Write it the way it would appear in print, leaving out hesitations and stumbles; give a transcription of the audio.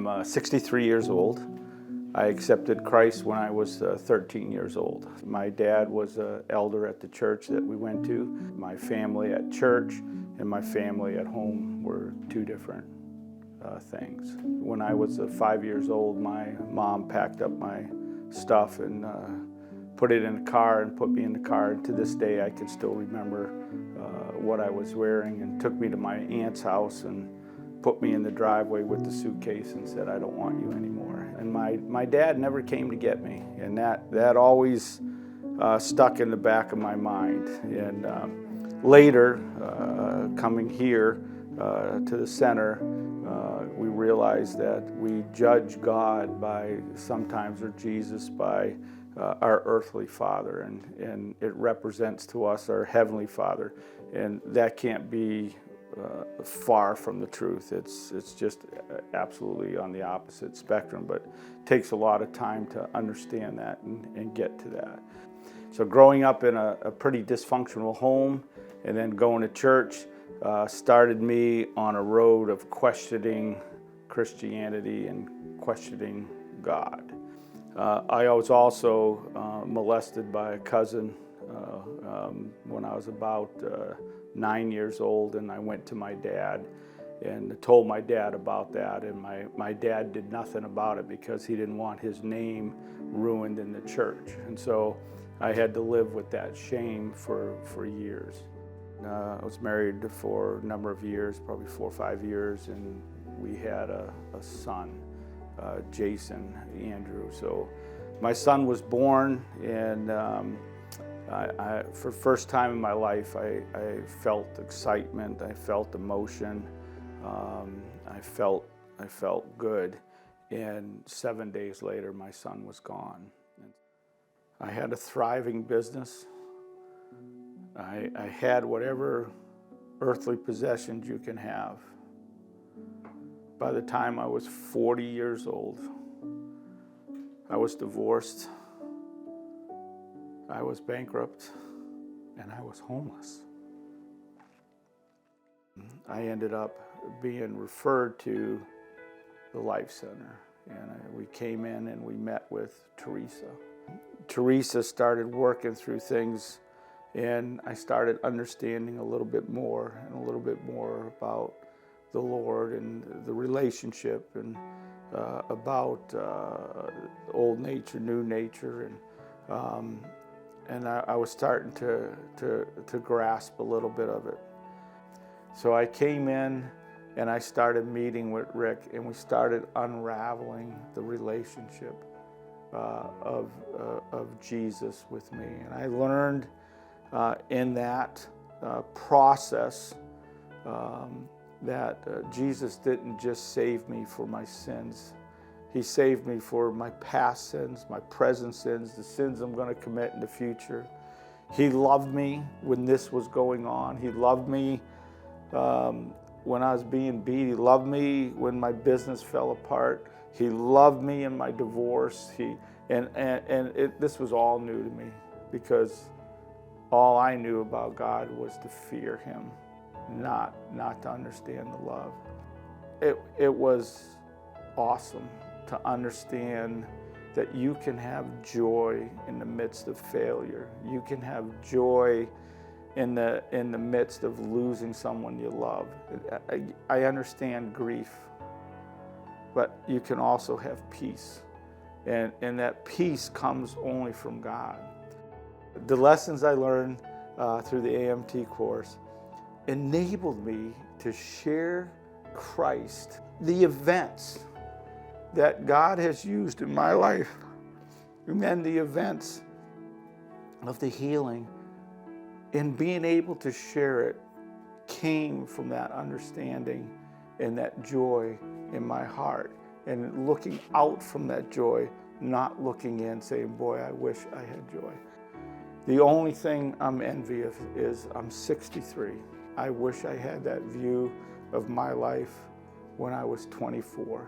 I'm 63 years old. I accepted Christ when I was 13 years old. My dad was an elder at the church that we went to. My family at church and my family at home were two different things. When I was 5 years old, my mom packed up my stuff and put it in a car and put me in the car. And to this day, I can still remember what I was wearing, and took me to my aunt's house and put me in the driveway with the suitcase and said, "I don't want you anymore." And my dad never came to get me, and that always stuck in the back of my mind. And later, coming here to the center, we realized that we judge God by sometimes, or Jesus by our earthly father, and it represents to us our heavenly Father, and that can't be far from the truth. It's just absolutely on the opposite spectrum, but it takes a lot of time to understand that and get to that. So growing up in a pretty dysfunctional home and then going to church started me on a road of questioning Christianity and questioning God. I was also molested by a cousin when I was about 9 years old, and I went to my dad and told my dad about that, and my dad did nothing about it because he didn't want his name ruined in the church. And so I had to live with that shame for years. I was married for a number of years, probably 4 or 5 years, and we had a son, Jason Andrew. So my son was born, and for the first time in my life, I felt excitement, I felt emotion, I felt good, and 7 days later, my son was gone. I had a thriving business. I had whatever earthly possessions you can have. By the time I was 40 years old, I was divorced, I was bankrupt, and I was homeless. I ended up being referred to the Life Center, and we came in and we met with Teresa. Teresa started working through things, and I started understanding a little bit more about the Lord and the relationship, and about old nature, new nature, and I was starting to grasp a little bit of it. So I came in and I started meeting with Rick, and we started unraveling the relationship of Jesus with me. And I learned in that process that Jesus didn't just save me for my sins. He saved me for my past sins, my present sins, the sins I'm going to commit in the future. He loved me when this was going on. He loved me when I was being beat. He loved me when my business fell apart. He loved me in my divorce. This was all new to me, because all I knew about God was to fear Him, not to understand the love. It was awesome to understand that you can have joy in the midst of failure. You can have joy in the midst of losing someone you love. I understand grief, but you can also have peace. And that peace comes only from God. The lessons I learned through the AMT course enabled me to share Christ, the events that God has used in my life, and then the events of the healing, and being able to share it came from that understanding and that joy in my heart, and looking out from that joy, not looking in saying, "Boy, I wish I had joy." The only thing I'm envious of is I'm 63. I wish I had that view of my life when I was 24.